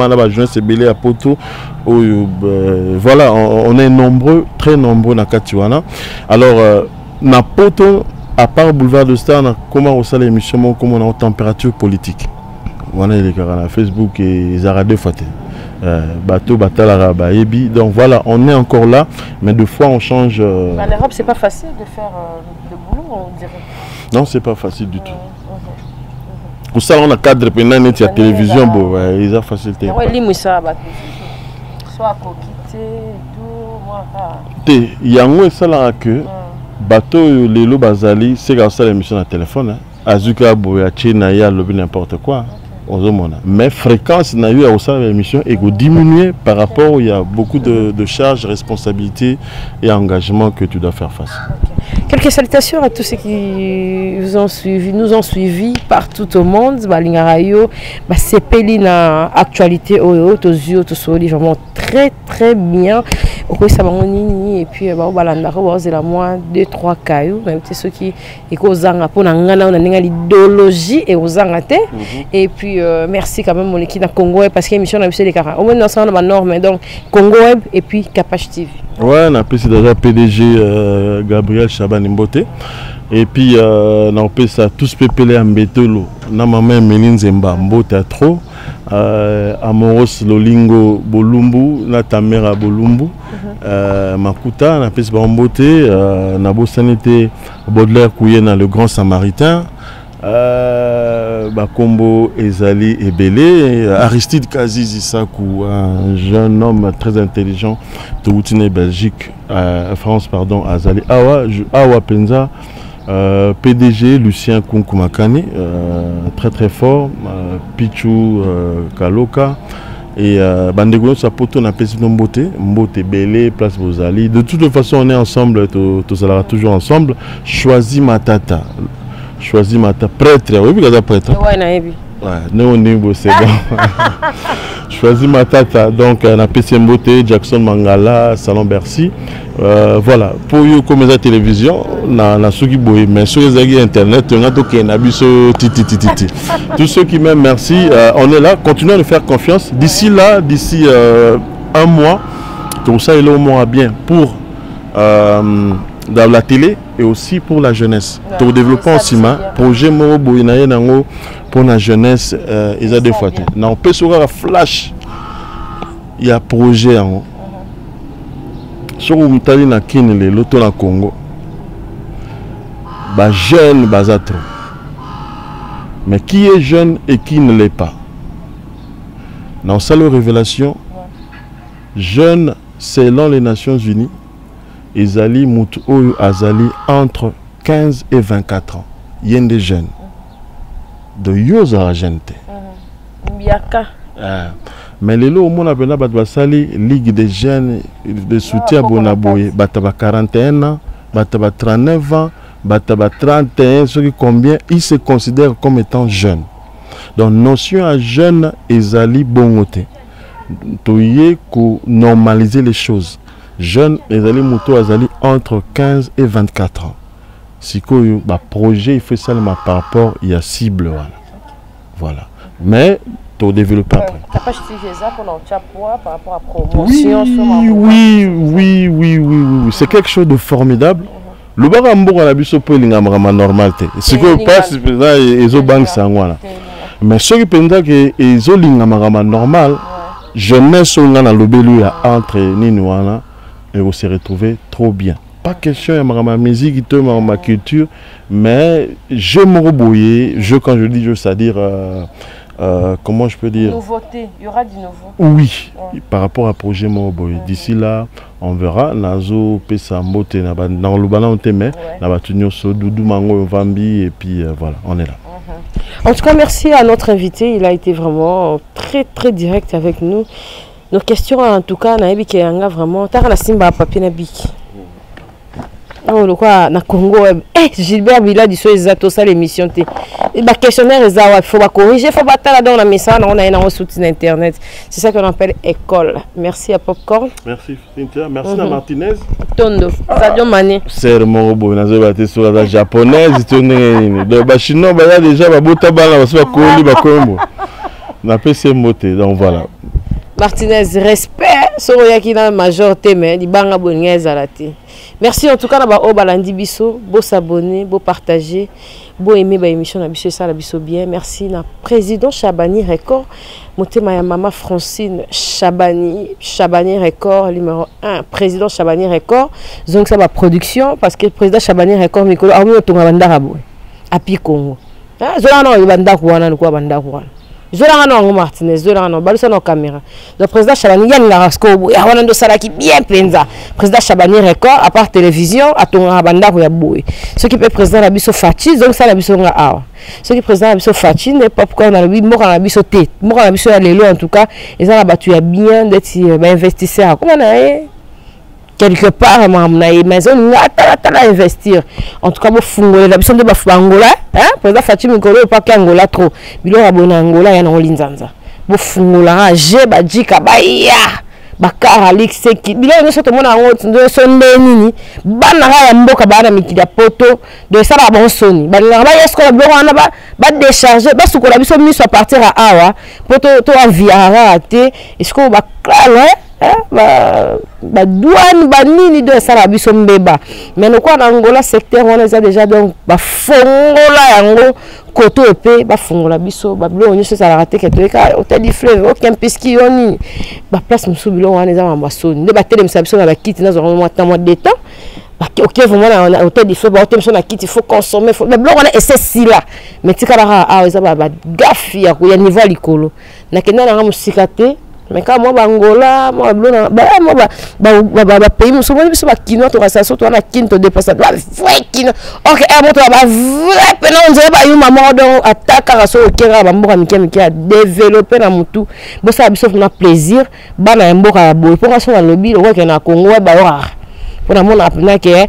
Poto. Voilà, on est nombreux, très nombreux dans Katiwana. Alors, na Poto, à part Boulevard de Star, comment on sait l'émission, comment on a température politique. On a les carans Facebook et Zaradé Faté. Bateau, Batalara, Baébi. Donc voilà, on est encore là, mais deux fois on change. En Europe, c'est pas facile de faire le boulot, on dirait. Non, c'est pas facile du tout. Pour ça, on a cadre pendant la télévision, bon, ils ont facilité. Oui, soit coquité, tout. Il y a un ça que bateau les lots bazali, c'est comme ça l'émission à téléphone. Azuka boyache na ya lobi n'importe quoi. Mais fréquence n'a eu à aussi l'émission et diminuer par rapport il y a beaucoup de charges, responsabilités et engagements que tu dois faire face. Quelques salutations à tous ceux qui nous ont suivis partout au monde. Balingarayo, c'est na actualité aux soli vraiment très bien. Et puis moi 2-3 cailloux, même ceux qui écosanga pour l'idéologie et aux angate. Et puis merci quand même mon équipe Congo parce que l'émission a mis les carats. Au moins dans la norme donc Congo Web et puis Capache TV. Ouais, on a déjà PDG Gabriel Chaban Mbote. Et puis on a ça tous pépélé en bétolo. Na maman Méline Zemba Mbote trop. Amoros Lolingo Bolumbu, na ta mère à Bolumbu. Makuta, on a fait Mbote. Nabo Sanité Baudelaire Kouyena le Grand Samaritain. Bakombo Ezali Ebele, Aristide Kazizi Sakou, un jeune homme très intelligent de Woutine Belgique, France pardon, Azali Awa Penza, PDG Lucien Kunkumakani, très très fort, Pichou Kaloka. Et Bandego Sapoto n'a pas de Mbote Belé, Place Bozali. De toute façon, on est ensemble, tout ça toujours ensemble. Choisis Matata. Choisis Matata. Prêtre, oui, vous êtes prêtre. Ouais, nous on est beau, c'est bon. Choisis Matata. Donc, on a PC Mbote, Jackson Mangala, Salon Bercy. Voilà. Pour eux, comme la télévision, na Sugi Boy, mais sur les internet, on a toqué Nabiso Titi. Tous ceux qui m'aiment, merci. On est là, continuons de faire confiance. D'ici là, d'ici un mois, tout ça est là au moins bien pour dans la télé et aussi pour la jeunesse. Pour le développement aussi, projet Moro Boinaye Nango pour la jeunesse, ils ont des fois. On peut sur un flash, il y a projet en haut. Sur le Mutali na Kinele, l'auto na Congo, bah jeune, bah trop. Mais qui est jeune et qui ne l'est pas? Dans cette révélation, jeune selon les Nations Unies, Ezali Moutou Azali entre 15 et 24 ans. Il y a des jeunes. De Yosa Gente. Mais les lots, on a besoin Ligue des jeunes de soutien à Bonaboye. Bataba 41 ans, Bataba 39 ans, Bataba 31, ce qui combien ils se considèrent comme étant jeunes. Donc, notion à jeune, Ezali Bongote. Toye pour normaliser les choses. Jeune, Ezali Mouto Azali entre 15 et 24 ans. Si le projet, il fait ça par rapport, il y a cible. Voilà. Mais, tu développes après. Tu n'as pas justifié ça pour par rapport à la promotion? Oui. C'est quelque chose de formidable. Le barambo a bu sopo l'ingamrama normalité. Ce que passe, ils ont banque sangwana. Mais ce qui pense que ils ont l'ingamrama normal, jeunesse on a l'obélu entre Ninouana et on s'est retrouvé trop bien. Pas question de ma musique, de ma culture, mais je me rebouillais, quand je dis je, c'est-à-dire, comment je peux dire? Nouveauté, il y aura du nouveau. Oui, par rapport à projet Moroboy. D'ici là, on verra. Nazo, Pesa, Mote, dans le ballon, on met, Doudou, Mango, Vambi, et puis voilà, on est là. En tout cas, merci à notre invité. Il a été vraiment très, très direct avec nous. Nos questions, en tout cas, on a vraiment. Tu as la simba papier Nabik. Oh, le quoi, na Congo, Gilbert Bila dit que ça l'émission. Le questionnaire, il faut corriger, il faut battre dans la message, on a un soutien internet. C'est ça qu'on appelle école. Merci à Popcorn. Merci Cynthia, merci à Martinez. Tondo, Sadio Mané. C'est le Morobo, on a battu sur la japonaise, le chinois, il y a déjà un beau tabac, on a fait ces mots, donc voilà. Martinez, respect, Soroyaki dans la majorité, mais il banga bongaise à la télé. Merci en tout cas, on balandi biso, beau s'abonner, beau partager, beau aimer l'émission na biso ça la biso bien. Merci na président Chabani Record, motema ya maman Francine Chabani Record numéro 1, président Chabani Record. Donc ça va production parce que président Chabani Record mikolo a mi otonga bandara boy. Api Congo. Ah, zola no banda kuana ko banda kuana. Zola no Martinez, zola no balusa no caméra. Le président Chabani Yann Larasco, ya wana ndo salaki bien penza. Président Chabani Record à part télévision à ton banda ko ya boy. Ce qui peut président la biso Fachi, donc ça la biso nga awa. Ce qui président la biso Fachi n'est pas pourquoi on a le mo la biso té. Mo la biso ya lelo en tout cas, ils ont battu ya bien d'être investisseur. Comment on a quelque part mais maison à investir en tout cas pour fungola la biso de Angola hein président Fatima Ngolo pas qu'Angola trop bilo abona Angola ya na olinzanza bo fungola je ba jika ba ya bakara lix qui bilo ne soto mona ngo ndo sonde nini bana ya mboka bana mikida poto de ça ba bon soni ba nga ba yesko ba wana ba décharger ba sukola biso miso à partir à awa poto to aviara te est-ce que ba claro douane banini do sala biso mbeba mais no kwa na Angola secteur on a déjà donc ba fongola yango koto epé ba fongola biso ba bilo onyo ça la raté que to ka hôtel du fleuve aucun pisci yoni ba place musubilo wana eza mambasoni nde ba tele msabiso na ba kiti na zo mois de temps ok vraiment na hôtel du fleuve ba hôtel na kiti il faut consommer faut ba bilo wana essayer si là mais tika la ah eza ba gafi ya niveau likolo na kenda na musikate mais quand moi Angola moi blona ba pays musubo biso ba kino to rasa so to na kinto dépassé ba vrai kino OK moto ba vrai pena on dirait ba yuma modo attaque raso okera ba mboka mike a développer na mutu bo ça biso na plaisir ba na mboka boy pour ça na lobby o ke na Congo ba wa pour na mona apena ke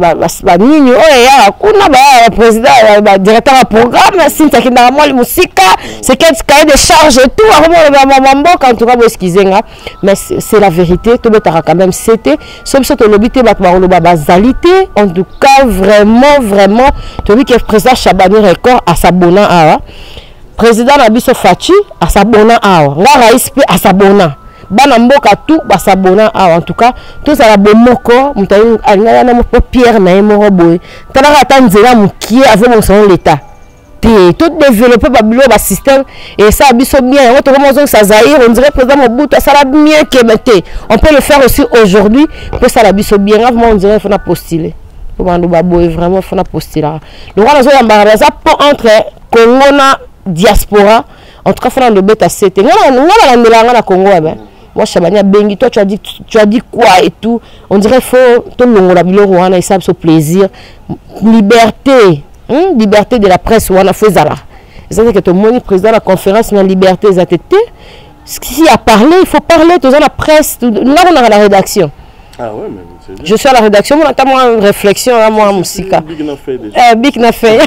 ba nini oya kuna ba président ba directeur de programme Cynthia Kinda moi musika c'est quel cahier de charge et tout en tout cas excusenga mais c'est la vérité tout le temps quand même c'était somme ce lobité ba parolo ba bazalité en tout cas vraiment tu vois que président Chabani record à s'abonner à président Nabiso Fachi à s'abonner à nga raispe à s'abonner bana mboka tout basabona en tout cas tout ça la bomoko mutayi alingana na mo Pierre na yemo boy tala ka nzela mukie avec mon son l'état tout développer babilo ba système et ça biso bien on te comment ça Zaïre on dirait président Mobutu ça la bien que mettez on peut le faire aussi aujourd'hui pour ça la biso bien gravement on dirait faut na postuler pour bandu baboy vraiment faut na postuler le roi nazo yambara ça entre Congo na diaspora en tout cas faut na le beta c'était ngala na na Congo ben moi Chabani bengi toi tu as dit quoi et tout on dirait faut tout le monde bilo wana ça ce plaisir liberté liberté de la presse wana faisala c'est que tout le monde président de la conférence na liberté zatete s'il a parlé il faut parler tout dans la presse là on a la rédaction ah ouais mais je suis à la rédaction on entend moi réflexion à moi musika big na fait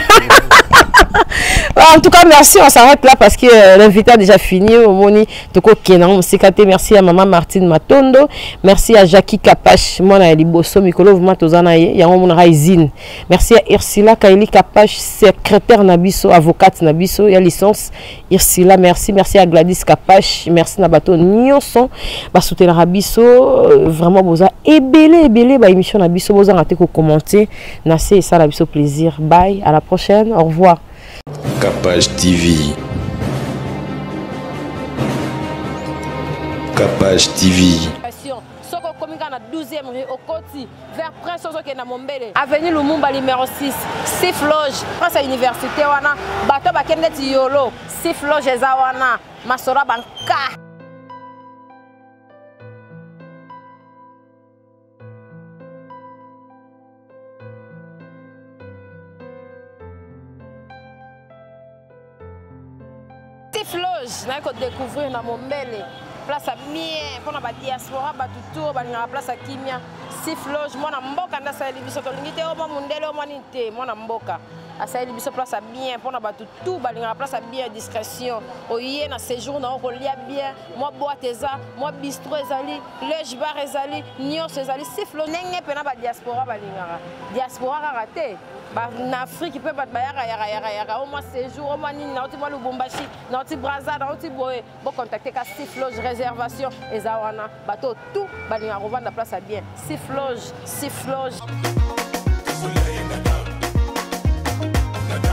en tout cas merci on s'arrête là parce que l'invité a déjà fini au moni toko kenan musikate merci à maman Martine Matondo merci à Jackie Kapache mona liboso mikolo vraiment tozana ye yango mona raizine merci à Ursula Kaili Kapache secrétaire nabiso avocate nabiso ya licence Ursula merci à Gladys Kapache merci na bato nyonso ba soutenir nabiso vraiment boza ebele ba émission nabiso boza raté ko commenter na c'est ça nabiso plaisir bye à la prochaine au revoir. Capage TV. Capage TV. Soko komika na 12e rue Okoti vers Prince Ozoke na Mombele. Avenue Lumumba numéro 6. Sif Loge. Prince à université wana bato bakende ti yolo. Sif Loge eza wana masora banka. Loge, na ko découvrir na Mombele place à bien pour na ba diaspora ba tuto ba na place à kimia Sif Loge mona mboka nda sa libiso to lingite o mundele o manite mona mboka asa libiso place à bien pour na ba tuto ba na place à bien discrétion o yé na séjour na ko lia bien moi boîte eza moi bistrot ezali lege bar ezali nyos ezali Sif Loge nenge pe na ba diaspora ba lingara diaspora raté ba na Afrique peut ba yaka au moins séjour au moins ni na oti ba Lubumbashi na oti Brazza na oti boye bo contacter ka Sif Loge réservation ezawana bato tout ba linga revendre place à bien Sif Loge